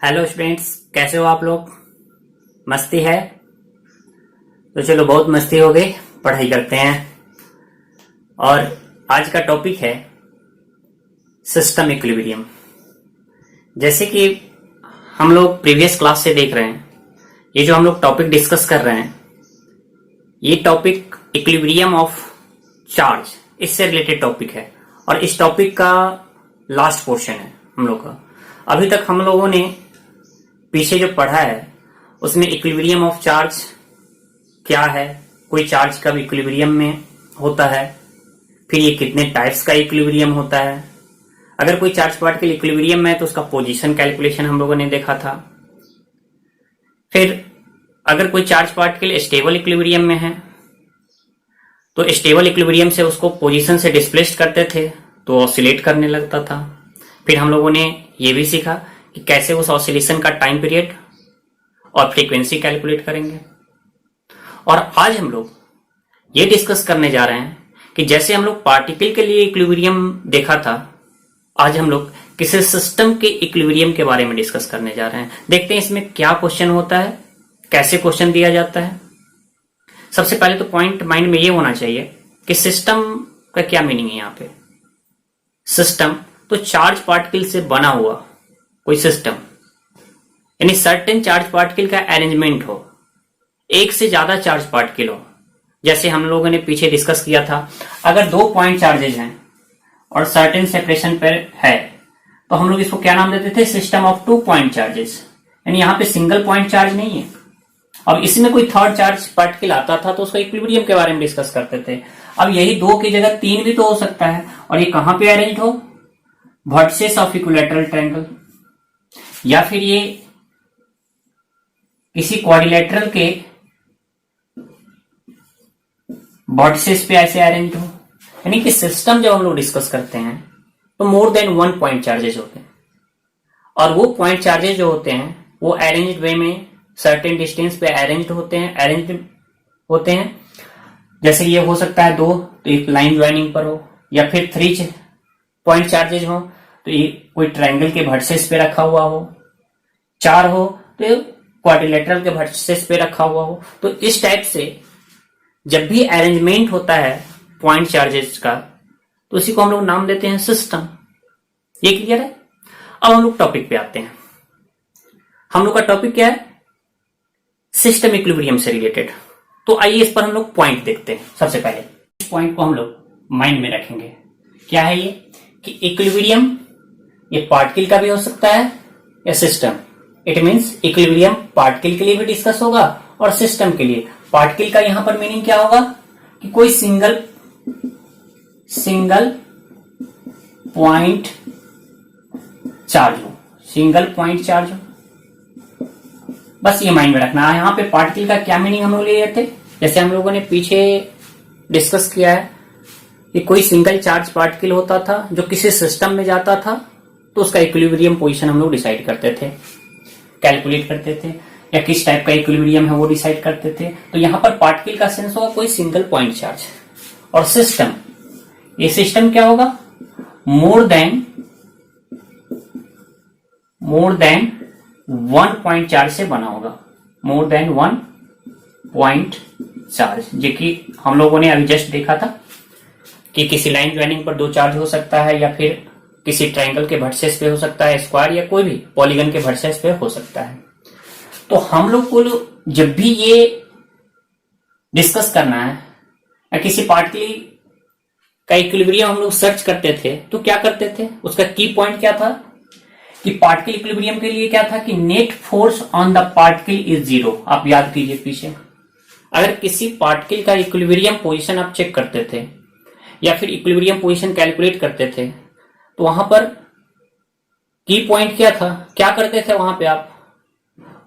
Hello students, कैसे हो आप लोग। मस्ती है तो चलो, बहुत मस्ती हो गई, पढ़ाई करते हैं। और आज का टॉपिक है सिस्टम इक्विलिब्रियम। जैसे कि हम लोग प्रीवियस क्लास से देख रहे हैं, ये जो हम लोग टॉपिक डिस्कस कर रहे हैं, ये टॉपिक इक्विलिब्रियम ऑफ चार्ज, इससे रिलेटेड टॉपिक है। और इस टॉपिक का लास्ट पोर्शन है हम लोग का। अभी तक हम लोगों ने पीछे जो पढ़ा है उसमें इक्विलिब्रियम ऑफ चार्ज क्या है, कोई चार्ज कब इक्विलिब्रियम में होता है, फिर ये कितने टाइप्स का इक्विलिब्रियम होता है, अगर कोई चार्ज पार्टिकल इक्विलिब्रियम में है तो उसका पोजीशन कैलकुलेशन हम लोगों ने देखा था। फिर अगर कोई चार्ज पार्टिकल स्टेबल इक्विलिब्रियम में है तो स्टेबल इक्विलिब्रियम से उसको पोजीशन से डिस्प्लेस्ड करते थे तो ऑसिलेट करने लगता था। फिर हम लोगों ने ये भी सीखा कि कैसे उस ऑसिलेशन का टाइम पीरियड और फ्रीक्वेंसी कैलकुलेट करेंगे। और आज हम लोग ये डिस्कस करने जा रहे हैं कि जैसे हम लोग पार्टिकल के लिए इक्विलिब्रियम देखा था, आज हम लोग किसी सिस्टम के इक्विलिब्रियम के बारे में डिस्कस करने जा रहे हैं। देखते हैं इसमें क्या क्वेश्चन होता है, कैसे क्वेश्चन दिया जाता है। सबसे पहले तो पॉइंट माइंड में ये होना चाहिए कि सिस्टम का क्या मीनिंग है। यहाँ पे सिस्टम तो चार्ज पार्टिकल से बना हुआ कोई सिस्टम, यानी सर्टेन चार्ज पार्टिकल का अरेंजमेंट हो, एक से ज्यादा चार्ज पार्टिकल हो। जैसे हम लोगों ने पीछे डिस्कस किया था, अगर 2 पॉइंट चार्जेज हैं और सर्टेन सेपरेशन पर है तो हम लोग इसको क्या नाम देते थे, सिस्टम ऑफ 2 पॉइंट चार्जेस। यानी यहाँ पे सिंगल पॉइंट चार्ज नहीं है। अब इसमें कोई थर्ड चार्ज पार्टिकल आता था तो उसका इक्विलिब्रियम के बारे में डिस्कस करते थे। अब यही 2 की जगह 3 भी तो हो सकता है। और ये कहां पे अरेंज हो, वर्टिसेस ऑफ इक्विलैटरल ट्रायंगल, या फिर ये किसी क्वाड्रिलैटरल के वर्टिसेस पे ऐसे अरेंज हो। यानी कि सिस्टम जब हम लोग डिस्कस करते हैं तो मोर देन 1 पॉइंट चार्जेस होते हैं, और वो पॉइंट चार्जेस जो होते हैं वो अरेंज्ड वे में सर्टेन डिस्टेंस पे अरेंज्ड होते हैं। जैसे ये हो सकता है 2 तो एक लाइन ज्वाइनिंग पर हो, या फिर 3 पॉइंट चार्जेज हो तो ये कोई ट्रायंगल के वर्टिसेस पे रखा हुआ हो, 4 हो तो क्वाड्रिलेटरल के वर्टिसेस पे रखा हुआ हो। तो इस टाइप से जब भी अरेंजमेंट होता है पॉइंट चार्जेस का तो उसी को हम लोग नाम देते हैं सिस्टम। ये क्लियर है। अब हम लोग टॉपिक पे आते हैं। हम लोग का टॉपिक क्या है, सिस्टम इक्विलिब्रियम से रिलेटेड। तो आइए इस पर हम लोग पॉइंट देखते हैं। सबसे पहले इस पॉइंट को हम लोग माइंड में रखेंगे। क्या है ये कि इक्विलिब्रियम ये पार्टिकल का भी हो सकता है या system. It means equilibrium particle के लिए भी डिस्कस होगा और सिस्टम के लिए। पार्टिकल का यहां पर मीनिंग क्या होगा कि कोई सिंगल पॉइंट चार्ज हो, सिंगल पॉइंट चार्ज हो। बस ये माइंड में रखना है। यहां पे पार्टिकल का क्या मीनिंग हम लोग ले रहे थे, जैसे हम लोगों ने पीछे डिस्कस किया है कि कोई सिंगल चार्ज पार्टिकल होता था जो किसी सिस्टम में जाता था तो उसका इक्विलिब्रियम पोजीशन हम लोग डिसाइड करते थे, कैलकुलेट करते थे, या किस टाइप का इक्विलिब्रियम है वो डिसाइड करते थे। तो यहां पर पार्टिकल का सेंस होगा कोई सिंगल पॉइंट चार्ज। और सिस्टम, ये सिस्टम क्या होगा, मोर देन 1 पॉइंट चार्ज से बना होगा, मोर देन 1 पॉइंट चार्ज। जो कि हम लोगों ने अभी जस्ट देखा था कि किसी लाइन ज्वाइनिंग पर 2 चार्ज हो सकता है, या फिर किसी ट्रायंगल के वर्टिसेस पे हो सकता है, स्क्वायर या कोई भी पॉलीगन के वर्टिसेस पे हो सकता है। तो हम लोग को जब भी ये डिस्कस करना है या किसी पार्टिकल का इक्विलिब्रियम हम लोग सर्च करते थे तो क्या करते थे, उसका की पॉइंट क्या था कि पार्टिकल इक्विलिब्रियम के लिए क्या था कि net force on the particle is 0। आप याद कीजिए पीछे, अगर किसी पार्टिकल का इक्विलिब्रियम पोजीशन आप चेक करते थे या फिर इक्विलिब्रियम पोजीशन कैलकुलेट करते थे तो वहां पर की पॉइंट क्या था, क्या करते थे, वहां पे आप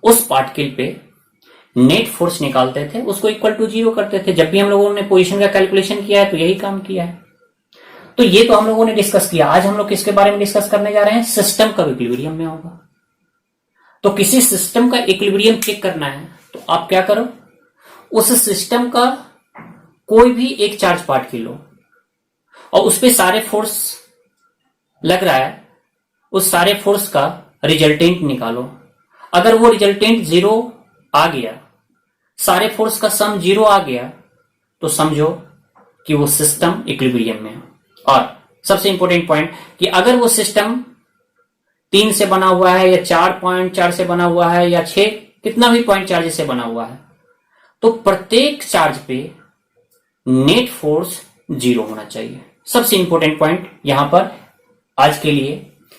उस पार्टिकल पे नेट फोर्स निकालते थे, उसको इक्वल टू 0 करते थे। जब भी हम लोगों ने पोजीशन का कैलकुलेशन किया है तो यही काम किया है। तो ये तो हम लोगों ने डिस्कस किया। आज हम लोग किसके बारे में डिस्कस करने जा रहे हैं, सिस्टम का इक्विलिब्रियम में होगा। तो किसी सिस्टम का इक्विलिब्रियम चेक करना है तो आप क्या करो, उस सिस्टम का कोई भी एक चार्ज पार्टिकल लो और उस पे सारे फोर्स लग रहा है, उस सारे फोर्स का रिजल्टेंट निकालो। अगर वो रिजल्टेंट 0 आ गया, सारे फोर्स का सम 0 आ गया, तो समझो कि वो सिस्टम इक्विलिब्रियम में है। और सबसे इंपॉर्टेंट पॉइंट कि अगर वो सिस्टम 3 से बना हुआ है या 4.4 से बना हुआ है या 6, कितना भी पॉइंट चार्ज से बना हुआ है, तो प्रत्येक चार्ज पे नेट फोर्स 0 होना चाहिए। सबसे इंपॉर्टेंट पॉइंट यहां पर आज के लिए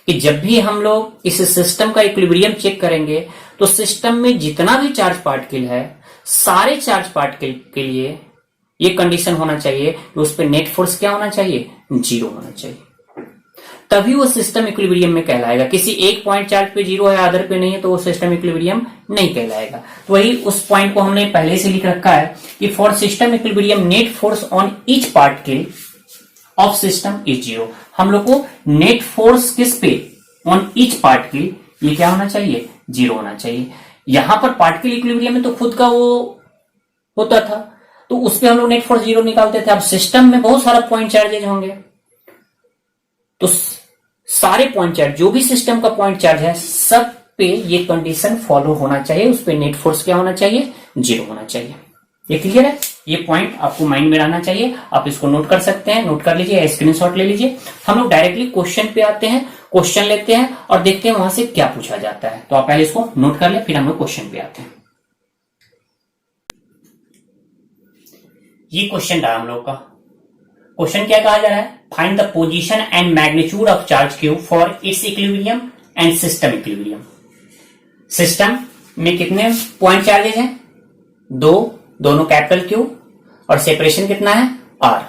कि जब भी हम लोग इस सिस्टम का इक्विलिब्रियम चेक करेंगे तो सिस्टम में जितना भी चार्ज पार्टिकल है, सारे चार्ज पार्टिकल के लिए ये कंडीशन होना चाहिए कि उस पर नेट फोर्स क्या होना चाहिए, 0 होना चाहिए। तभी वो सिस्टम इक्विलिब्रियम में कहलाएगा। किसी एक पॉइंट चार्ज पे 0 है, अदर पे नहीं है, तो वो सिस्टम इक्विलिब्रियम नहीं कहलाएगा। तो वही उस पॉइंट को हमने पहले से लिख रखा है कि for system equilibrium net force on each particle of system is 0। हम लोग को नेट फोर्स किस पे, ऑन ईच पार्टिकल, ये क्या होना चाहिए, 0 होना चाहिए। यहां पर पार्टिकल इक्विलिब्रियम में तो खुद का वो होता था, तो उस पे हम लोग नेट फोर्स 0 निकालते थे। अब सिस्टम में बहुत सारा पॉइंट चार्जेज होंगे, तो सारे पॉइंट चार्ज, जो भी सिस्टम का पॉइंट चार्ज है, सब पे ये कंडीशन फॉलो होना चाहिए, उस पे नेट फोर्स क्या होना चाहिए, 0 होना चाहिए। ये क्लियर है? ये पॉइंट आपको माइंड में रहना चाहिए। आप इसको नोट कर सकते हैं, नोट कर लीजिए, स्क्रीनशॉट ले लीजिए। हम लोग डायरेक्टली क्वेश्चन पे आते हैं, क्वेश्चन लेते हैं और देखते हैं वहां से क्या पूछा जाता है। तो आप पहले इसको नोट कर ले, फिर हम लोग क्वेश्चन पे आते हैं। ये क्वेश्चन रहा हम लोग का। क्वेश्चन क्या कहा जा रहा है, find the position and magnitude of charge Q for its equilibrium and system equilibrium. System में कितने पॉइंट चार्जेज हैं, 2, दोनों कैपिटल क्यू, और सेपरेशन कितना है, r।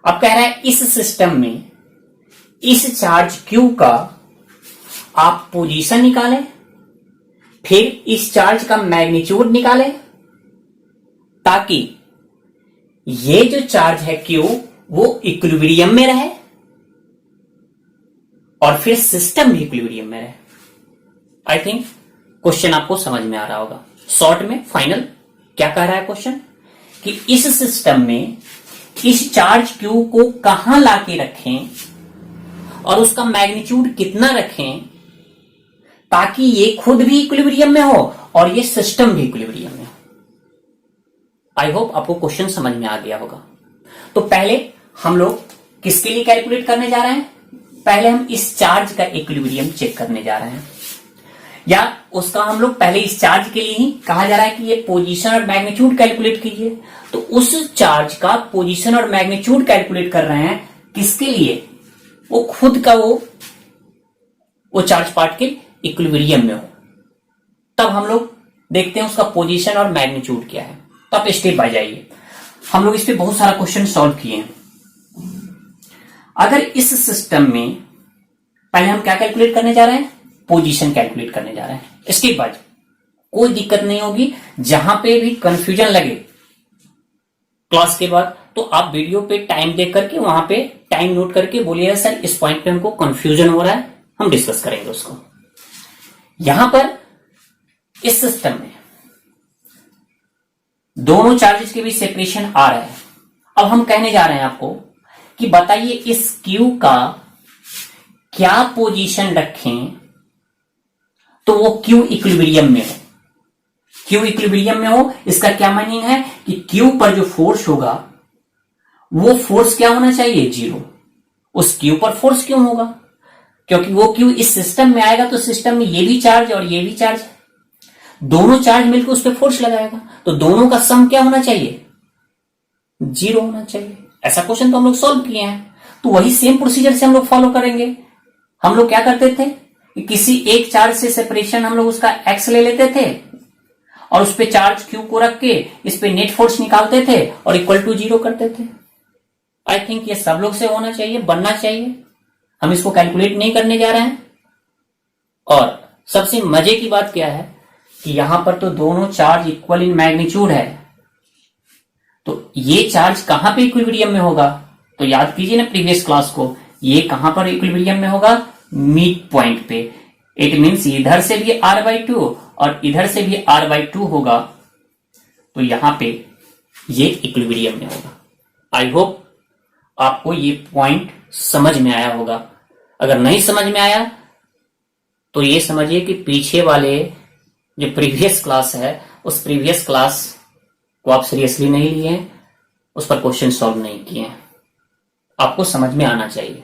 अब कह रहा है इस सिस्टम में इस चार्ज क्यू का आप पोजीशन निकालें, फिर इस चार्ज का मैग्नीट्यूड निकालें, ताकि ये जो चार्ज है क्यू वो इक्विलिब्रियम में रहे और फिर सिस्टम भी इक्विलिब्रियम में रहे। आई थिंक क्वेश्चन आपको समझ में आ रहा होगा। शॉर्ट में फाइनल क्या कह रहा है क्वेश्चन, कि इस सिस्टम में इस चार्ज क्यू को कहां लाके रखें और उसका मैग्नीट्यूड कितना रखें, ताकि ये खुद भी इक्विलिब्रियम में हो और ये सिस्टम भी इक्विलिब्रियम में हो। आई होप आपको क्वेश्चन समझ में आ गया होगा। तो पहले हम लोग किसके लिए कैलकुलेट करने जा रहे हैं, पहले हम इस चार्ज का इक्विलिब्रियम चेक करने जा रहे हैं, या उसका हम लोग पहले इस चार्ज के लिए ही कहा जा रहा है कि ये पोजीशन और मैग्नीट्यूड कैलकुलेट कीजिए। तो उस चार्ज का पोजीशन और मैग्नीट्यूड कैलकुलेट कर रहे हैं, किसके लिए, वो खुद का वो चार्ज पार्टिकल इक्विलिब्रियम में हो। तब हम लोग देखते हैं उसका पोजीशन और मैग्नीट्यूड क्या है। तो आप स्टेप बाय जाइए, हम लोग इस पे बहुत सारा क्वेश्चन सॉल्व किए हैं। अगर इस सिस्टम में पहले हम क्या कैलकुलेट करने जा रहे हैं, पोजीशन कैलकुलेट करने जा रहे हैं। स्टेप बाय, कोई दिक्कत नहीं होगी। जहां पे भी कंफ्यूजन लगे क्लास के बाद, तो आप वीडियो पे टाइम देख करके वहां पे टाइम नोट करके बोलिएगा सर इस पॉइंट पे हमको कंफ्यूजन हो रहा है, हम डिस्कस करेंगे उसको। यहां पर इस सिस्टम में दोनों चार्जेस के बीच सेपरेशन आ रहा है। अब हम कहने जा रहे हैं आपको कि बताइए इस क्यू का क्या पोजीशन रखें तो वो क्यू इक्विलिब्रियम में हो। क्यू इक्विलिब्रियम में हो, इसका क्या मीनिंग है कि क्यू पर जो फोर्स होगा वो फोर्स क्या होना चाहिए, 0। उस क्यू पर फोर्स क्यों होगा, क्योंकि वो क्यू इस सिस्टम में आएगा तो सिस्टम में ये भी चार्ज और ये भी चार्ज, दोनों चार्ज मिलकर उस पर फोर्स लगाएगा, तो दोनों का सम क्या होना चाहिए, 0 होना चाहिए। ऐसा क्वेश्चन तो हम लोग सॉल्व किए हैं। तो वही सेम प्रोसीजर से हम लोग फॉलो करेंगे। हम लोग क्या करते थे कि किसी एक चार्ज से सेपरेशन हम लोग उसका एक्स ले लेते थे और उस पे चार्ज क्यू को रख के इस पे नेट फोर्स निकालते थे और इक्वल टू 0 करते थे। आई थिंक ये सब लोग से होना चाहिए, बनना चाहिए। हम इसको कैलकुलेट नहीं करने जा रहे हैं। और सबसे मजे की बात क्या है कि यहां पर तो दोनों चार्ज इक्वल इन मैग्नीट्यूड है, तो ये चार्ज कहां पे इक्विलिब्रियम में होगा, तो याद कीजिए ना प्रीवियस क्लास को, ये कहां पर इक्विलिब्रियम में होगा, मिड पॉइंट पे। इट मींस इधर से भी r/2 और इधर से भी r/2 होगा, तो यहां पे ये इक्विलिब्रियम में होगा। आई होप आपको ये पॉइंट समझ में आया होगा। अगर नहीं समझ में आया तो ये समझिए कि पीछे वाले जो प्रीवियस क्लास है उस प्रीवियस क्लास को आप सीरियसली नहीं लिए हैं, उस पर क्वेश्चन सॉल्व नहीं किए हैं। आपको समझ में आना चाहिए।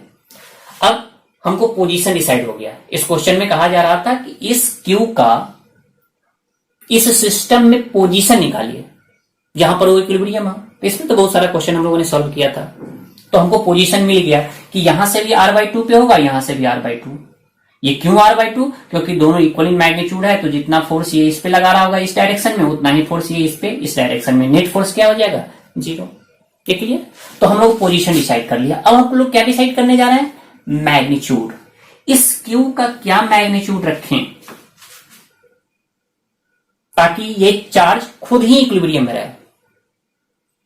अब हमको पोजीशन डिसाइड हो गया। इस क्वेश्चन में कहा जा रहा था कि इस क्यू का इस सिस्टम में पोजीशन निकालिए जहां पर वो इक्विलिब्रियम हो। तो इसमें तो बहुत सारा क्वेश्चन हम लोगों ने सॉल्व किया था। तो हमको पोजीशन मिल गया कि यहां से भी r/2 पे होगा, यहां से भी r/2। ये क्यों r/2? क्योंकि दोनों इक्वल इन मैग्नीट्यूड है, तो जितना फोर्स ये इस पे लगा रहा होगा इस डायरेक्शन में, उतना ही फोर्स ये इस पे इस डायरेक्शन में। नेट फोर्स क्या हो जाएगा? 0। ये क्लियर? तो हम लोग पोजीशन डिसाइड कर लिया। अब हम लोग क्या डिसाइड करने जा रहे हैं? मैग्नीट्यूड। इस क्यू का क्या मैग्नीट्यूड रखें ताकि ये चार्ज खुद ही इक्विलिब्रियम में रहे।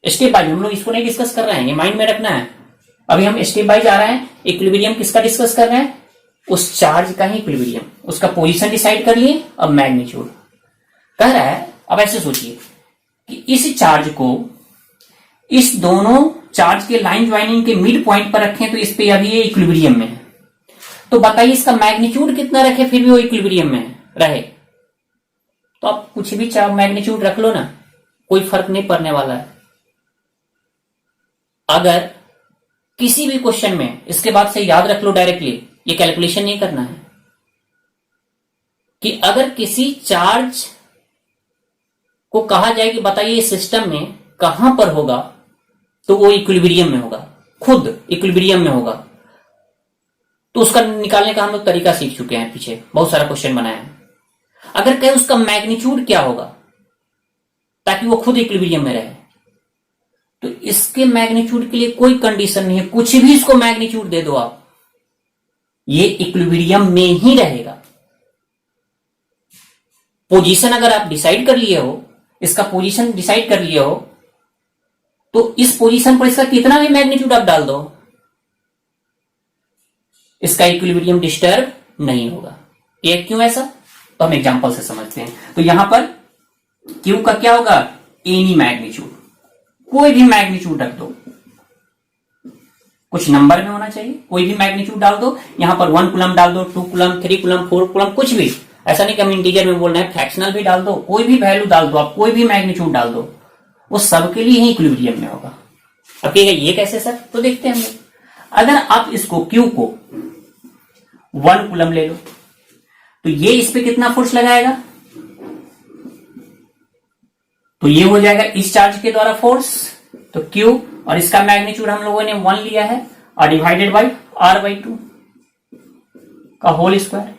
स्टेप बाय हम लोग इसको नहीं डिस्कस कर रहे हैं, ये माइंड में रखना है। अभी हम स्टेप बाय जा रहे हैं। इक्विलिब्रियम किसका डिस्कस कर रहे हैं? उस चार्ज का ही इक्विलिब्रियम। उसका पोजीशन डिसाइड कर लिए, अब मैग्नीट्यूड कह रहा है। अब ऐसे सोचिए कि इस चार्ज को इस दोनों चार्ज के लाइन ज्वाइनिंग के मिड पॉइंट पर रखें तो इस पे अभी ये इक्विलिब्रियम में है। तो बताइए इसका मैग्नीट्यूड कितना रखे फिर भी वो इक्विलिब्रियम में रहे? तो आप कुछ भी मैग्नीट्यूड रख लो ना, कोई फर्क नहीं पड़ने वाला है। अगर किसी भी क्वेश्चन में इसके बाद से याद रख लो डायरेक्टली, ये कैलकुलेशन नहीं करना है कि अगर किसी चार्ज को कहा जाए कि बताइए इस सिस्टम में कहां पर होगा, तो वो इक्विलिब्रियम में होगा, खुद इक्विलिब्रियम में होगा। तो उसका निकालने का हम लोग तरीका सीख चुके हैं, पीछे बहुत सारा क्वेश्चन बनाया है। अगर कहे उसका मैग्नीट्यूड क्या होगा ताकि वो खुद इक्विलिब्रियम में रहे, तो इसके मैग्नीट्यूड के लिए कोई कंडीशन नहीं है, कुछ भी इसको मैग्नीट्यूड दे दो आप, ये इक्विलिब्रियम में ही रहेगा। पोजीशन अगर आप डिसाइड कर लिए हो, इसका पोजीशन डिसाइड कर लिए हो, तो इस पोजीशन पर इसका कितना भी मैग्नीट्यूड आप डाल दो, इसका इक्विलिब्रियम डिस्टर्ब नहीं होगा। ये क्यों ऐसा? तो हम एग्जांपल से समझते हैं। तो यहां पर क्यू का क्या होगा? एनी मैग्नीट्यूड, कोई भी मैग्नीट्यूड रख दो, कुछ नंबर में होना चाहिए, कोई भी मैग्नीट्यूड डाल दो। यहां पर 1 कूलम डाल दो, 2 कूलम, 3 कूलम, 4 कूलम, कुछ भी। ऐसा नहीं कि हम इंटीजर में बोल रहे हैं, फ्रैक्शनल भी डाल दो, कोई भी वैल्यू डाल दो, आप कोई भी मैग्नीट्यूड डाल दो, वो सबके लिए ही इक्विलिब्रियम में होगा। अब ये कैसे सर? तो देखते हैं हम लोग। अगर आप इसको क्यू को 1 कूलम ले लो, तो ये इस पे कितना फोर्स लगाएगा? तो ये हो जाएगा इस चार्ज के द्वारा फोर्स, तो क्यू, और इसका मैग्नीट्यूड हम लोगों ने 1 लिया है, और डिवाइडेड बाई r/2 का होल स्क्वायर।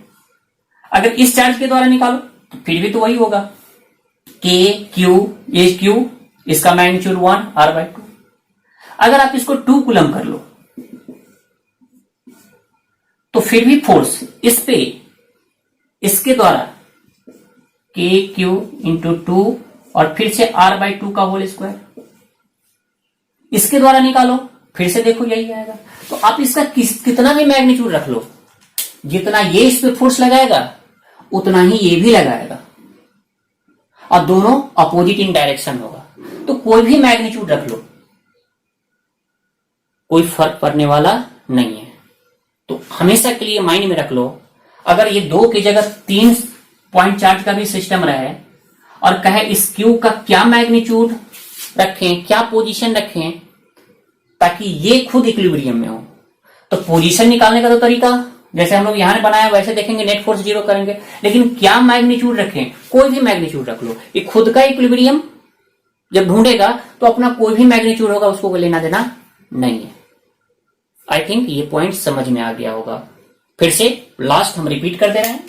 अगर इस चार्ज के द्वारा निकालो तो फिर भी तो वही होगा, के क्यू, ये क्यू, इसका मैग्नीट्यूड 1 r/2। अगर आप इसको 2 कूलम कर लो तो फिर भी फोर्स इस पे इसके द्वारा के क्यू इंटू 2 और फिर से r/2 का होल स्क्वायर, इसके द्वारा निकालो, फिर से देखो यही आएगा। तो आप इसका कितना भी मैग्नीट्यूड रख लो, जितना ये इस पे फोर्स लगाएगा उतना ही ये भी लगाएगा, और दोनों अपोजिट इन डायरेक्शन होगा। तो कोई भी मैग्नीट्यूड रख लो, कोई फर्क पड़ने वाला नहीं है। तो हमेशा के लिए माइंड में रख लो, अगर ये 2 की जगह 3 पॉइंट चार्ज का भी सिस्टम रहे और कहे इस क्यू का क्या मैग्नीट्यूड रखें, क्या पोजीशन रखें ताकि ये खुद इक्विलिब्रियम में हो, तो पोजीशन निकालने का तो तरीका जैसे हम लोग यहां बनाया वैसे देखेंगे, नेट फोर्स 0 करेंगे। लेकिन क्या मैग्नीट्यूड रखें? कोई भी मैग्नीट्यूड रख लो, ये खुद का इक्विलिब्रियम जब ढूंढेगा तो अपना कोई भी मैग्नीट्यूड होगा उसको कोई लेना देना नहीं है। आई थिंक ये पॉइंट समझ में आ गया होगा। फिर से लास्ट हम रिपीट कर दे रहे हैं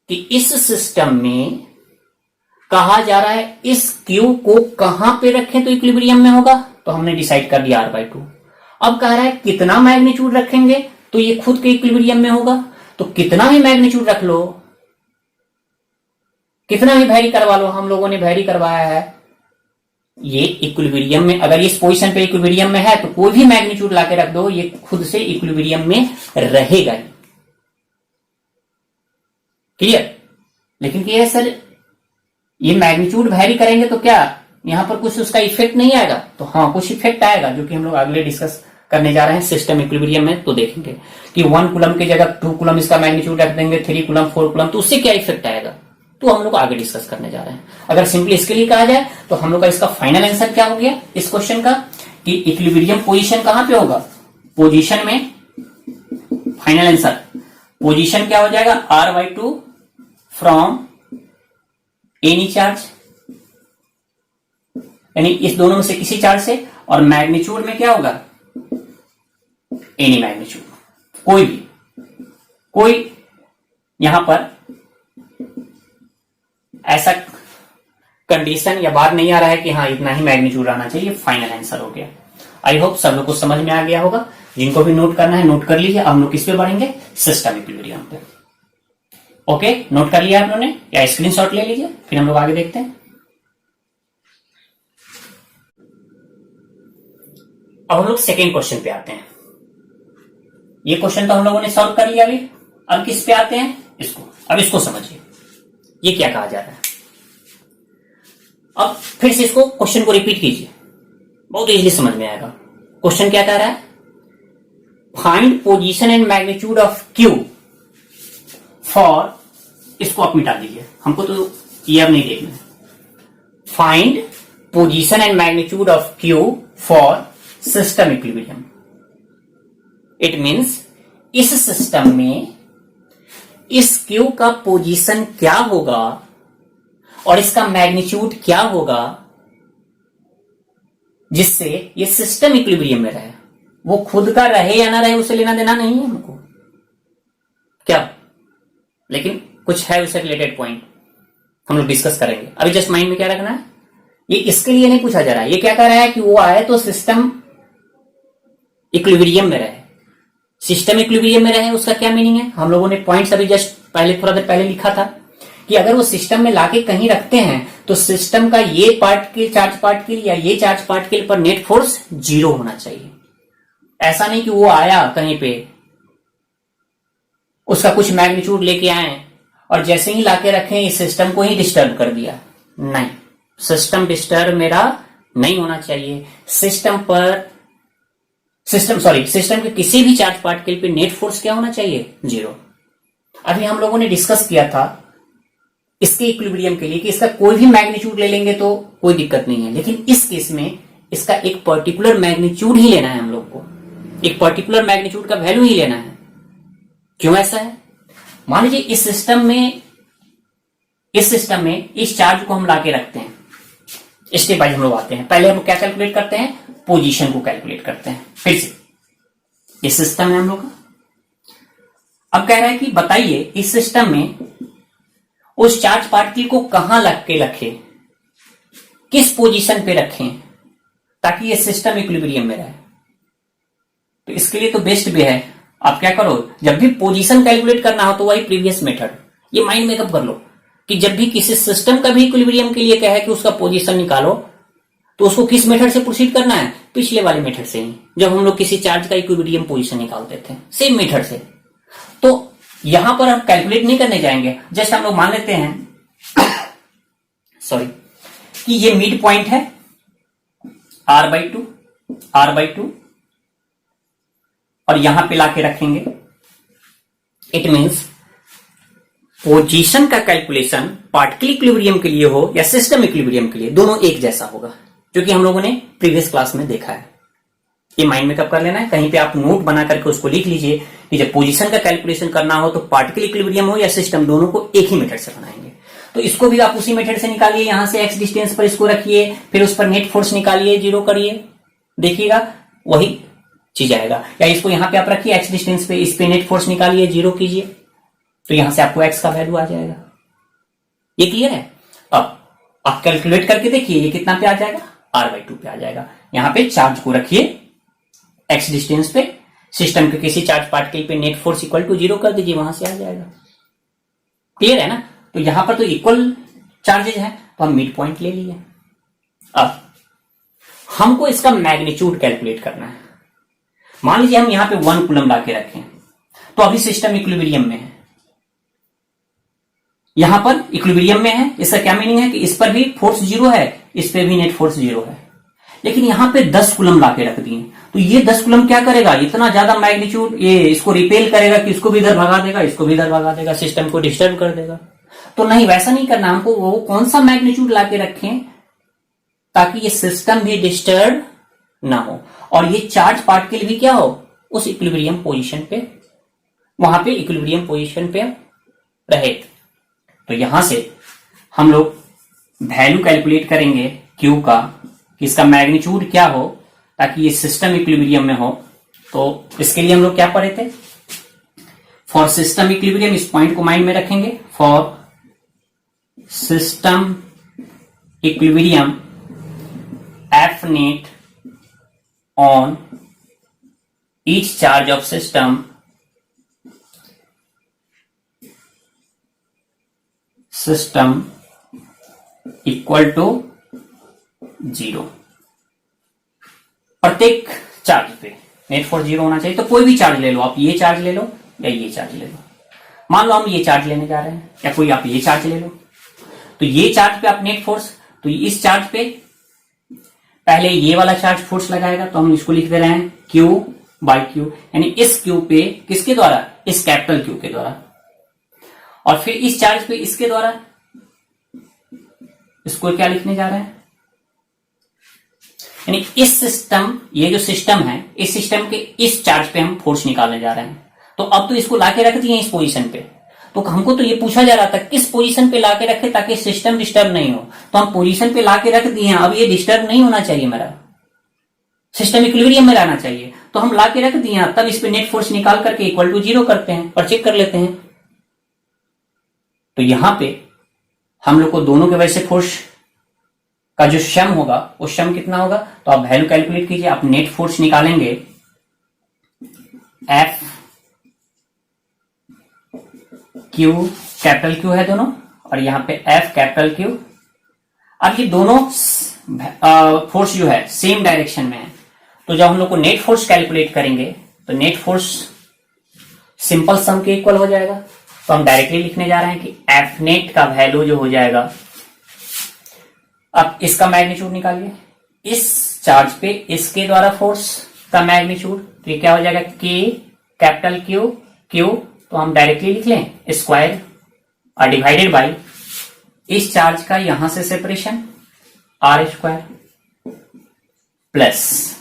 कि इस सिस्टम में कहा जा रहा है इस क्यू को कहां पे रखें तो इक्विलिब्रियम में होगा, तो हमने डिसाइड कर दिया r/2। अब कह रहा है कितना मैग्नीट्यूड रखेंगे तो ये खुद के इक्विलिब्रियम में होगा, तो कितना भी मैग्नीट्यूड रख लो, कितना भी वैरी करवा लो, हम लोगों ने वैरी करवाया है, ये इक्विलिब्रियम में, अगर इस पोजीशन पे इक्विलिब्रियम में है तो कोई भी मैग्नीट्यूड लाके रख दो, ये खुद से इक्विलिब्रियम में रहेगा ही। क्लियर? लेकिन क्या है सर, ये मैग्नीट्यूड वैरी करेंगे तो क्या यहां पर कुछ उसका इफेक्ट नहीं आएगा? तो हाँ, कुछ इफेक्ट आएगा, जो कि हम लोग अगले डिस्कस करने जा रहे हैं सिस्टम इक्विलिब्रियम में। तो देखेंगे कि 1 कूलम की जगह 2 कूलम इसका मैग्नीट्यूड रख देंगे, 3 कूलम, 4 कूलम, तो उससे क्या इफेक्ट आएगा। तो हम लोग आगे डिस्कस करने जा रहे हैं। अगर सिंपली इसके लिए कहा जाए तो हम लोग का इसका फाइनल आंसर क्या हो गया इस क्वेश्चन का, कि इक्विलिब्रियम पोजीशन कहां पे होगा, पोजीशन में। फाइनल आंसर पोजीशन क्या हो जाएगा, r/2 फ्रॉम एनी चार्ज, यानी इस दोनों में से किसी चार्ज से, और मैग्नीट्यूड में क्या होगा, एनी मैग्नीट्यूड, कोई यहां पर ऐसा कंडीशन या बात नहीं आ रहा है कि हाँ इतना ही मैग्नीट्यूड आना चाहिए। फाइनल आंसर हो गया। आई होप सब लोग को समझ में आ गया होगा। जिनको भी नोट करना है नोट कर लीजिए। अब हम लोग किस पे बढ़ेंगे, सिस्टम इक्विलिब्रियम पे। ओके, नोट कर लिया आप लोगों ने या स्क्रीनशॉट ले लीजिए, फिर हम लोग आगे देखते हैं। अब हम लोग सेकेंड क्वेश्चन पे आते हैं। ये क्वेश्चन तो हम लोगों ने सॉल्व कर लिया अभी। अब किस पे आते हैं, इसको समझिए ये क्या कहा जा रहा है। अब फिर से इसको क्वेश्चन को रिपीट कीजिए, बहुत इजीली समझ में आएगा। क्वेश्चन क्या कह रहा है, find position and magnitude of Q for, इसको आप मिटा दीजिए, हमको तो ये अब नहीं देखना है। Find position and magnitude of Q for system equilibrium. It means इस सिस्टम में इस क्यू का पोजीशन क्या होगा और इसका मैग्नीट्यूड क्या होगा, जिससे ये सिस्टम इक्विलिब्रियम में रहे। वो खुद का रहे या ना रहे उसे लेना देना नहीं है हमको क्या, लेकिन कुछ है उससे रिलेटेड पॉइंट हम लोग डिस्कस करेंगे। अभी जस्ट माइंड में क्या रखना है, ये इसके लिए नहीं पूछा जा रहा है। ये क्या कह रहा है कि वो आए तो सिस्टम इक्विलिब्रियम में रहे। सिस्टम इक्विलिब्रियम में रहे उसका क्या मीनिंग है, हम लोगों ने पॉइंट्स अभी जस्ट थोड़ा देर पहले लिखा था कि अगर वो सिस्टम में लाके कहीं रखते हैं तो सिस्टम का ये पार्ट के चार्ज पार्टिकल या ये चार्ज पार्टिकल पर नेट फोर्स 0 होना चाहिए। ऐसा नहीं कि वो आया कहीं पे, उसका कुछ मैग्नीट्यूड लेके आए और जैसे ही लाके रखें इस सिस्टम को ही डिस्टर्ब कर दिया। नहीं, सिस्टम डिस्टर्ब मेरा नहीं होना चाहिए। सिस्टम के किसी भी चार्ज पार्टिकल पे नेट फोर्स क्या होना चाहिए, 0। अभी हम लोगों ने डिस्कस किया था इसके इक्विलिब्रियम के लिए कि इसका कोई भी मैग्नीट्यूड ले लेंगे तो कोई दिक्कत नहीं है, लेकिन इस केस में इसका एक पर्टिकुलर मैग्नीट्यूड ही लेना है हम लोग को, एक पर्टिकुलर मैग्नीट्यूड का वैल्यू ही लेना है। क्यों ऐसा है, मान लीजिए इस सिस्टम में इस चार्ज को हम लाके रखते हैं। स्टेप वाइज हम लोग आते हैं। पहले हम क्या कैलकुलेट करते हैं, पोजीशन को कैलकुलेट करते हैं। फिर से ये सिस्टम है हम लोग का। अब कह रहा है कि बताइए इस सिस्टम में उस चार्ज पार्टिकल को कहां लग के रखें, किस पोजीशन पे रखें ताकि ये सिस्टम इक्विलिब्रियम में रहे। तो इसके लिए तो बेस्ट भी है, आप क्या करो, जब भी पोजीशन कैलकुलेट करना हो तो वही प्रीवियस मेथड, ये माइंड मेकअप कर लो कि जब भी किसी सिस्टम का भी इक्विलिब्रियम के लिए कहे कि उसका पोजीशन निकालो तो उसको किस मेथड से प्रोसीड करना है, पिछले वाले मेथड से ही, जब हम लोग किसी चार्ज का इक्विलिब्रियम पोजीशन निकालते थे, सेम मेथड से। तो यहां पर हम कैलकुलेट नहीं करने जाएंगे, जस्ट हम लोग मान लेते हैं सॉरी कि ये मिड पॉइंट है r/2 और यहां पे लाके रखेंगे। इट मींस पोजीशन का कैलकुलेशन पार्टिकल इक्विलिब्रियम के लिए हो या सिस्टम इक्विलिब्रियम के लिए, दोनों एक जैसा होगा, जो कि हम लोगों ने प्रीवियस क्लास में देखा है। ये माइंड मेकअप कर लेना है, कहीं पे आप नोट बना करके उसको लिख लीजिए कि जब पोजीशन का कैलकुलेशन करना हो तो पार्टिकल इक्विलिब्रियम हो या सिस्टम, दोनों को एक ही मेथड से बनाएंगे। तो इसको भी आप उसी मेथड से निकालिए, यहां से x डिस्टेंस पर इसको रखिए, फिर उस पर नेट फोर्स निकालिए, 0 करिए, देखिएगा वही चीज आएगा। या इसको यहां पे आप रखिए x डिस्टेंस पे, इस पे नेट फोर्स निकालिए, 0 कीजिए, तो यहां से आपको x का वैल्यू आ जाएगा। ये क्लियर है। अब आप कैलकुलेट करके देखिए ये कितना पे आ जाएगा, r/2 पे आ जाएगा। यहां पे चार्ज को रखिए x डिस्टेंस पे, सिस्टम के किसी चार्ज पार्टिकल पे नेट फोर्स इक्वल टू 0 कर दीजिए, वहां से आ जाएगा। क्लियर है ना। तो यहां पर तो इक्वल चार्जेज है तो हम मिड पॉइंट ले लिए। अब हमको इसका मैग्नीट्यूड कैलकुलेट करना है। मान लीजिए हम यहां पे 1 कूलम ला के रखें, तो अभी सिस्टम इक्विलिब्रियम में है, यहां पर इक्विलिब्रियम में है। इसका क्या मीनिंग है कि इस पर भी फोर्स 0 है, इस पे भी नेट फोर्स 0 है, लेकिन यहां पे 10 कूलम लाके रख दिए। तो ये 10 कूलम क्या करेगा, इतना ज्यादा मैग्नीट्यूड ये इसको रिपेल करेगा कि इसको भी इधर भगा देगा, इसको भी इधर भगा देगा, सिस्टम को डिस्टर्ब कर देगा। तो नहीं, वैसा नहीं करना हमको। वो कौन सा मैग्नीट्यूड लाके रखें ताकि ये सिस्टम भी डिस्टर्ब ना हो और ये चार्ज पार्टिकल भी क्या हो, उस इक्विलिब्रियम पोजीशन पे, वहां पे इक्विलिब्रियम पोजीशन पे रहे। तो यहां से हम लोग वैल्यू कैलकुलेट करेंगे क्यू का, कि इसका मैग्नीट्यूड क्या हो ताकि ये सिस्टम इक्विलिब्रियम में हो। तो इसके लिए हम लोग क्या पढ़े थे, फॉर सिस्टम इक्विलिब्रियम, इस पॉइंट को माइंड में रखेंगे। For system equilibrium F net on each charge of system equal to 0। प्रत्येक चार्ज पे नेट फोर्स 0 होना चाहिए। तो कोई भी चार्ज ले लो आप, ये चार्ज ले लो या ये चार्ज ले लो। मान लो हम ये चार्ज लेने जा रहे हैं, या कोई आप ये चार्ज ले लो। तो ये चार्ज पे आप नेट फोर्स, तो इस चार्ज पे पहले ये वाला चार्ज फोर्स लगाएगा, तो हम इसको लिख दे रहे हैं Q बाई Q, यानी इस Q पे किसके द्वारा, इस कैपिटल Q के द्वारा, और फिर इस चार्ज पे इसके द्वारा, इसको क्या लिखने जा रहे हैं, यानी इस सिस्टम, ये जो सिस्टम है, इस सिस्टम के इस चार्ज पे हम फोर्स निकालने जा रहे हैं। तो अब तो इसको लाके रख दिए इस पोजीशन पे, तो हमको तो ये पूछा जा रहा था किस पोजीशन पे लाके रखे ताकि सिस्टम डिस्टर्ब नहीं हो। तो हम पोजीशन पे लाके रख दिए हैं, अब ये डिस्टर्ब नहीं होना चाहिए, मेरा सिस्टम इक्विलिब्रियम में रहना चाहिए। तो हम लाके रख दिए हैं, तब इस पे नेट फोर्स निकाल करके इक्वल टू 0 करते हैं और चेक कर लेते हैं। तो यहां पे हम लोग को दोनों के वजह से फोर्स का जो सम होगा, वो सम कितना होगा, तो आप वैल्यू कैलकुलेट कीजिए। आप नेट फोर्स निकालेंगे एफ क्यू, कैपिटल क्यू है दोनों, और यहां पे एफ कैपिटल क्यू। अब ये दोनों फोर्स जो है सेम डायरेक्शन में है, तो जब हम लोग को नेट फोर्स कैलकुलेट करेंगे तो नेट फोर्स सिंपल सम के इक्वल हो जाएगा। तो हम डायरेक्टली लिखने जा रहे हैं कि एफ नेट का वैल्यू जो हो जाएगा, अब इसका मैग्नीट्यूड निकालिए, इस चार्ज पे इसके द्वारा फोर्स का मैग्नीट्यूड, तो ये क्या हो जाएगा, के कैपिटल क्यू क्यू, तो हम डायरेक्टली लिख लें स्क्वायर और डिवाइडेड बाई इस चार्ज का यहां से सेपरेशन आर स्क्वायर प्लस,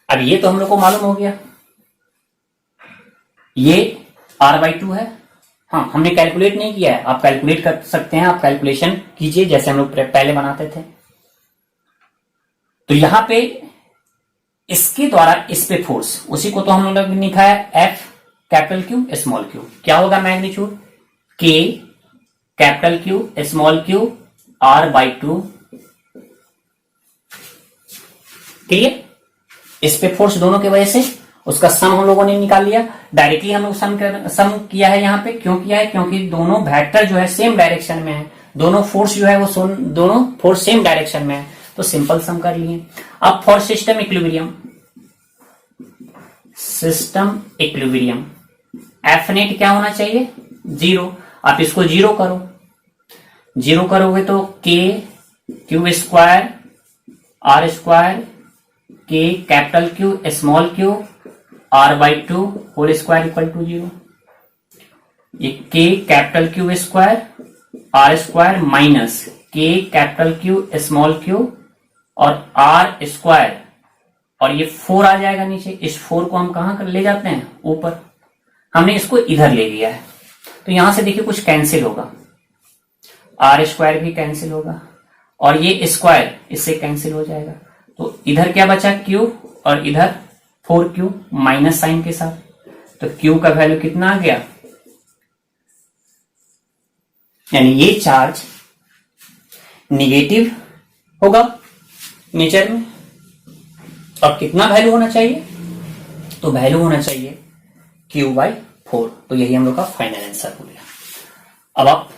अब ये तो हम लोग को मालूम हो गया, ये r/2 है। हाँ, हमने कैलकुलेट नहीं किया है, आप कैलकुलेट कर सकते हैं, आप कैलकुलेशन कीजिए जैसे हम लोग पहले बनाते थे। तो यहां पे इसके द्वारा इस पे फोर्स, उसी को तो हम लोग ने लिखा है F capital Q small Q. क्या होगा मैग्नीट्यूड, के capital Q small Q r/2, ठीक है। इस पे फोर्स दोनों की वजह से उसका सम हम लोगों ने निकाल लिया। डायरेक्टली हम लोग सम किया है यहाँ पे, क्यों किया है, क्योंकि दोनों वेक्टर जो है सेम डायरेक्शन में है, दोनों फोर्स जो है वो दोनों फोर्स सेम डायरेक्शन में है, तो सिंपल सम कर लिए। अब for system equilibrium, F net क्या होना चाहिए, 0। आप इसको 0 करो, 0 करोगे तो K Q square R square, K capital Q small Q r/2 whole square equal to 0। ये K capital Q square R square minus K capital Q small Q और आर स्क्वायर, और ये 4 आ जाएगा नीचे। इस 4 को हम कहां कर ले जाते हैं, ऊपर, हमने इसको इधर ले लिया है। तो यहां से देखिए कुछ कैंसिल होगा, आर स्क्वायर भी कैंसिल होगा और ये स्क्वायर इससे कैंसिल हो जाएगा। तो इधर क्या बचा, क्यू, और इधर 4q माइनस साइन के साथ, तो q का वैल्यू कितना आ गया, यानी ये चार्ज निगेटिव होगा नेचर में। और कितना वैल्यू होना चाहिए, तो वैल्यू होना चाहिए q/4। तो यही हम लोग का फाइनल आंसर हो गया। अब आप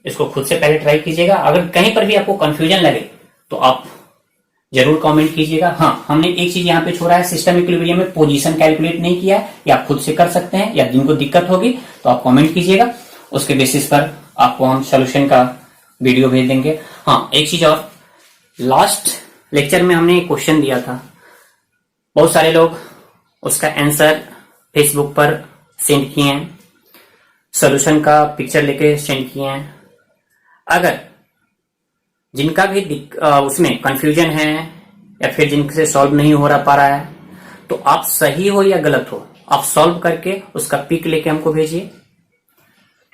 इसको खुद से पहले ट्राई कीजिएगा, अगर कहीं पर भी आपको कंफ्यूजन लगे तो आप जरूर कमेंट कीजिएगा। हाँ, हमने एक चीज यहाँ पे छोड़ा है, सिस्टम इक्विलिब्रियम में पोजीशन कैलकुलेट नहीं किया है, या आप खुद से कर सकते हैं, या जिनको दिक्कत होगी तो आप कमेंट कीजिएगा, उसके बेसिस पर आपको हम सोल्यूशन का वीडियो भेज देंगे। हाँ, एक चीज और, लास्ट लेक्चर में हमने एक क्वेश्चन दिया था, बहुत सारे लोग उसका आंसर फेसबुक पर सेंड किए हैं। सॉल्यूशन का पिक्चर लेके सेंड किए हैं। अगर जिनका भी उसमें कंफ्यूजन है या फिर जिनसे सॉल्व नहीं हो रहा पा रहा है, तो आप सही हो या गलत हो, आप सॉल्व करके उसका पिक लेके हमको भेजिए,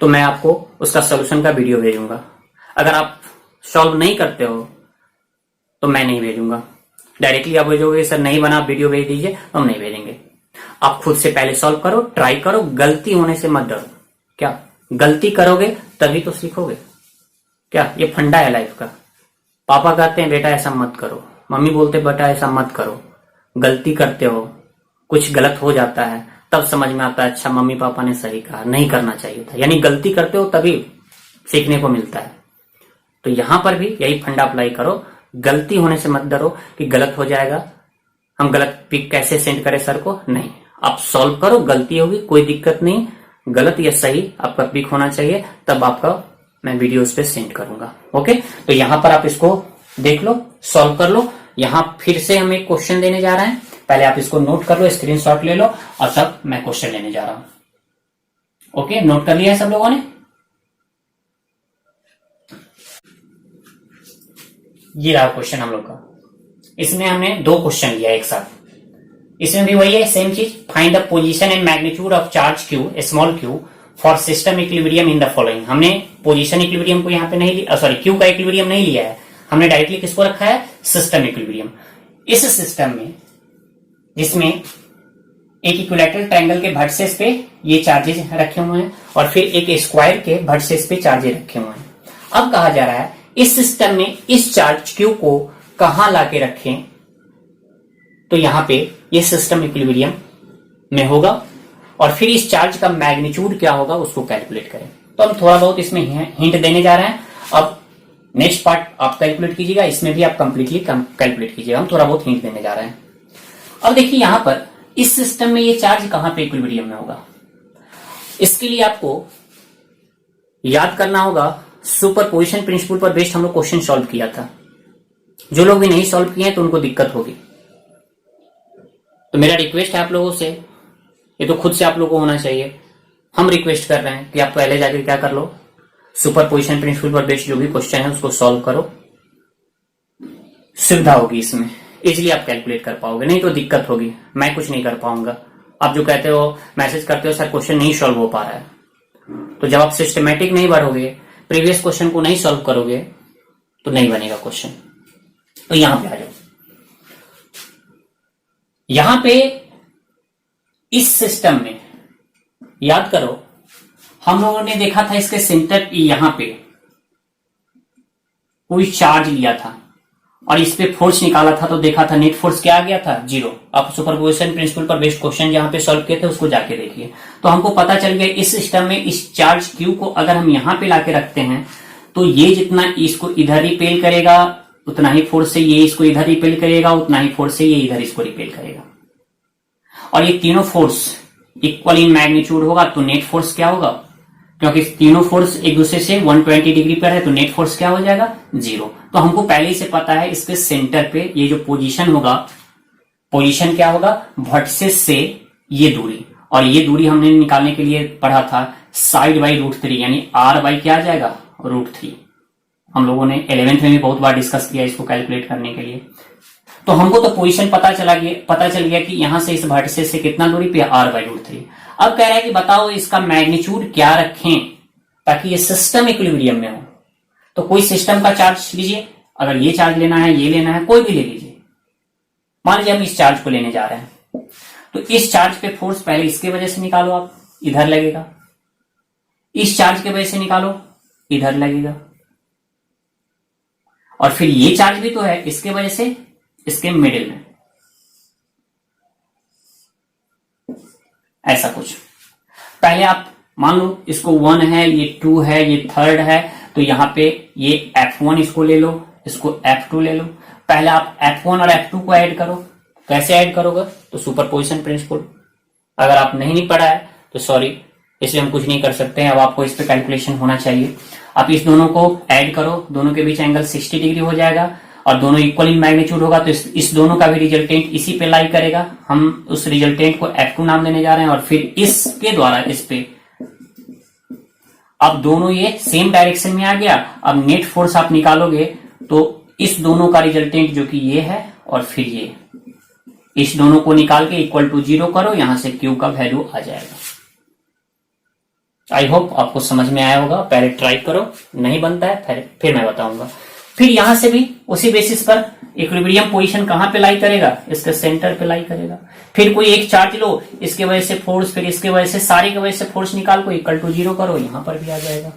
तो मैं आपको उसका सॉल्यूशन का वीडियो भेजूंगा। अगर आप सॉल्व नहीं करते हो तो मैं नहीं भेजूंगा। डायरेक्टली आप भेजोगे सर नहीं बना, वीडियो भेज दीजिए, तो हम नहीं भेजेंगे। आप खुद से पहले सॉल्व करो, ट्राई करो, गलती होने से मत डरो। क्या गलती करोगे तभी तो सीखोगे। क्या ये फंडा है लाइफ का। पापा कहते हैं बेटा ऐसा मत करो, मम्मी बोलते बेटा ऐसा मत करो। गलती करते हो, कुछ गलत हो जाता है, तब समझ में आता है अच्छा मम्मी पापा ने सही कहा, नहीं करना चाहिए था। यानी गलती करते हो तभी सीखने को मिलता है। तो यहां पर भी यही फंडा अप्लाई करो, गलती होने से मत डरो कि गलत हो जाएगा, हम गलत पिक कैसे सेंड करें सर को। नहीं, आप सॉल्व करो, गलती होगी कोई दिक्कत नहीं, गलत या सही आपका पिक होना चाहिए, तब आपका मैं वीडियोस पे सेंड करूंगा। ओके, तो यहां पर आप इसको देख लो, सॉल्व कर लो। यहां फिर से हम एक क्वेश्चन देने जा रहे हैं, पहले आप इसको नोट कर लो, स्क्रीनशॉट ले लो और तब मैं क्वेश्चन लेने जा रहा हूं। ओके, नोट कर लिया है सब लोगों ने? ये रहा क्वेश्चन हम लोग का। इसमें हमने 2 क्वेश्चन लिया एक साथ। इसमें भी वही है, सेम चीज, find the position and magnitude of charge Q, small Q, for system equilibrium in the following. हमने पोजीशन इक्विलिब्रियम को यहाँ पे नहीं लिया, सॉरी क्यू का इक्विलिब्रियम नहीं लिया है, हमने डायरेक्टली किसको रखा है, सिस्टम इक्विलिब्रियम। इस सिस्टम में जिसमें एक इक्विलैटरल ट्रायंगल के वर्टिसेस पे ये चार्जेस रखे हुए हैं और फिर एक स्क्वायर के वर्टिसेस पे चार्जेस रखे हुए हैं। अब कहा जा रहा है इस सिस्टम में इस चार्ज क्यू को कहां लाके रखें, तो यहां पे ये सिस्टम इक्विलिब्रियम में होगा और फिर इस चार्ज का मैग्नीट्यूड क्या होगा उसको कैलकुलेट करें। तो हम थोड़ा बहुत इसमें हिंट देने जा रहे हैं। अब नेक्स्ट पार्ट आप कैलकुलेट कीजिएगा, इसमें भी आप कंप्लीटली कैलकुलेट कीजिएगा, हम थोड़ा बहुत हिंट देने जा रहे हैं। अब देखिए यहां पर इस सिस्टम में ये चार्ज कहां पे इक्विलिब्रियम में होगा, इसके लिए आपको याद करना होगा सुपरपोजिशन प्रिंसिपल पर बेस्ड हम लोग क्वेश्चन सॉल्व किया था। जो लोग भी नहीं सॉल्व किए हैं तो उनको दिक्कत होगी। तो मेरा रिक्वेस्ट है आप लोगों से, ये तो खुद से आप लोगों को होना चाहिए, हम रिक्वेस्ट कर रहे हैं कि आप पहले जाकर क्या कर लो, सुपरपोजिशन प्रिंसिपल पर बेस्ड जो भी क्वेश्चन है उसको सॉल्व करो, सुविधा होगी इसमें, इजिली आप कैलकुलेट कर पाओगे, नहीं तो दिक्कत होगी, मैं कुछ नहीं कर पाऊंगा। आप जो कहते हो, मैसेज करते हो सर क्वेश्चन नहीं सॉल्व हो पा रहा है, तो जब आप सिस्टमेटिक नहीं भरोगे, प्रीवियस क्वेश्चन को नहीं सॉल्व करोगे तो नहीं बनेगा क्वेश्चन। तो यहां पे आ जाओ, यहां पे इस सिस्टम में याद करो हम लोगों ने देखा था इसके सेंटर यहां पे कोई चार्ज लिया था और इस पे फोर्स निकाला था, तो देखा था नेट फोर्स क्या आ गया था, 0। आप सुपरपोजिशन प्रिंसिपल पर बेस्ड क्वेश्चन जहां पे सॉल्व किए थे उसको जाके देखिए, तो हमको पता चल गया इस सिस्टम में इस चार्ज क्यू को अगर हम यहां पे लाके रखते हैं तो ये जितना इसको इधर रिपेल करेगा उतना ही फोर्स से ये इसको इधर रिपेल करेगा, उतना ही फोर्स से ये इधर इसको रिपेल करेगा, और ये तीनों फोर्स इक्वल इन मैग्नीट्यूड होगा, तो नेट फोर्स क्या होगा, क्योंकि तीनों फोर्स एक दूसरे से 120 डिग्री पर है, तो नेट फोर्स क्या हो जाएगा, 0। तो हमको पहले से पता है इसके सेंटर पे ये जो पोजीशन होगा, पोजीशन क्या होगा, वर्टिसेस से ये दूरी, और ये दूरी हमने निकालने के लिए पढ़ा था साइड बाई √3, यानी r बाई क्या आ जाएगा, √3। हम लोगों ने 11th में भी बहुत बार डिस्कस किया इसको कैलकुलेट करने के लिए। तो हमको तो पोजीशन पता चल गया कि यहां से इस वर्टिसेस से कितना दूरी पे, r बाई √3। अब कह रहा है कि बताओ इसका मैग्नीट्यूड क्या रखें ताकि ये सिस्टम इक्विलिब्रियम में हो। तो कोई सिस्टम का चार्ज लीजिए, अगर ये चार्ज लेना है, ये लेना है, कोई भी ले लीजिए। मान लीजिए हम इस चार्ज को लेने जा रहे हैं, तो इस चार्ज पे फोर्स पहले इसके वजह से निकालो, आप इधर लगेगा, इस चार्ज के वजह से निकालो, इधर लगेगा, और फिर ये चार्ज भी तो है इसके वजह से इसके मिडिल में, ऐसा कुछ। पहले आप मान लो इसको 1 है, ये 2 है, ये 3rd है, तो यहां पे ये F1 इसको ले लो, इसको F2 ले लो। पहले आप F1 और F2 को ऐड करो, कैसे ऐड करोगे, तो सुपरपोजिशन प्रिंसिपल। अगर आप नहीं पढ़ा है तो सॉरी, इसलिए हम कुछ नहीं कर सकते हैं, अब आपको इस पे कैलकुलेशन होना चाहिए। आप इस दोनों को ऐड करो, दोनों के बीच एंगल 60 डिग्री हो जाएगा और दोनों इक्वल इन मैग्नीट्यूड होगा, तो इस दोनों का भी रिजल्टेंट इसी पे लाई करेगा। हम उस रिजल्टेंट को F2 नाम देने जा रहे हैं और फिर इसके द्वारा इस पे अब दोनों ये सेम डायरेक्शन में आ गया। अब नेट फोर्स आप निकालोगे तो इस दोनों का रिजल्टेंट जो कि ये है और फिर ये, इस दोनों को निकाल के इक्वल टू 0 करो, यहां से Q का वैल्यू आ जाएगा। आई होप आपको समझ में आया होगा। पहले ट्राई करो, नहीं बनता है फिर मैं बताऊंगा। फिर यहां से भी उसी बेसिस पर इक्विलिब्रियम पोजीशन कहां पे लाई करेगा, इसके सेंटर पे लाई करेगा। फिर कोई एक चार्ज लो, इसके वजह से फोर्स, फिर इसके वजह से, सारी की वजह से फोर्स निकाल को इक्वल टू 0 करो, यहां पर भी आ जाएगा।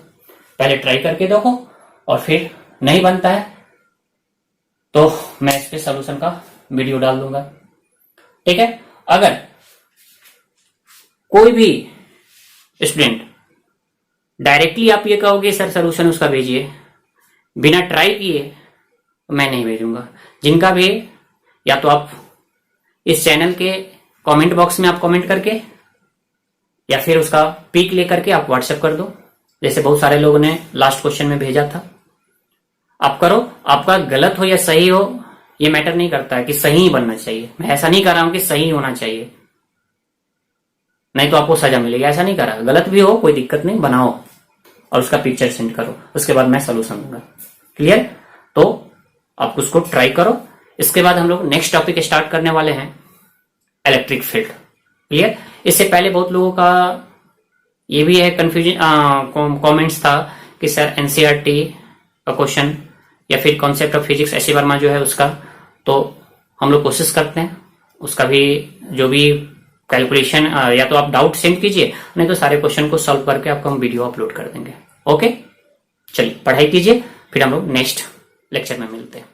पहले ट्राई करके देखो और फिर नहीं बनता है तो मैं इस पे सोल्यूशन का वीडियो डाल दूंगा, ठीक है। अगर कोई भी स्टूडेंट डायरेक्टली आप ये कहोगे सर सोल्यूशन उसका भेजिए, बिना ट्राई किए तो मैं नहीं भेजूंगा। जिनका भी, या तो आप इस चैनल के कमेंट बॉक्स में आप कमेंट करके या फिर उसका पिक लेकर के आप व्हाट्सएप कर दो, जैसे बहुत सारे लोगों ने लास्ट क्वेश्चन में भेजा था। आप करो, आपका गलत हो या सही हो ये मैटर नहीं करता है कि सही ही बनना चाहिए। मैं ऐसा नहीं कर रहा हूं कि सही होना चाहिए, नहीं तो आपको सजा मिलेगी, ऐसा नहीं कर रहा। गलत भी हो कोई दिक्कत नहीं, बनाओ और उसका पिक्चर सेंड करो, उसके बाद मैं सोल्यूशन दूंगा। क्लियर? तो आप उसको ट्राई करो। इसके बाद हम लोग नेक्स्ट टॉपिक स्टार्ट करने वाले हैं, इलेक्ट्रिक फील्ड। क्लियर? इससे पहले बहुत लोगों का ये भी है कंफ्यूजन, कमेंट्स था कि सर एनसीईआरटी का क्वेश्चन या फिर concept of physics S Verma जो है उसका, तो हम लोग कोशिश करते हैं उसका भी जो भी कैलकुलेशन, या तो आप डाउट सेंड कीजिए, नहीं तो सारे क्वेश्चन को सॉल्व करके आपको हम वीडियो अपलोड कर देंगे। ओके, चलिए पढ़ाई कीजिए, फिर हम लोग नेक्स्ट लेक्चर में मिलते हैं।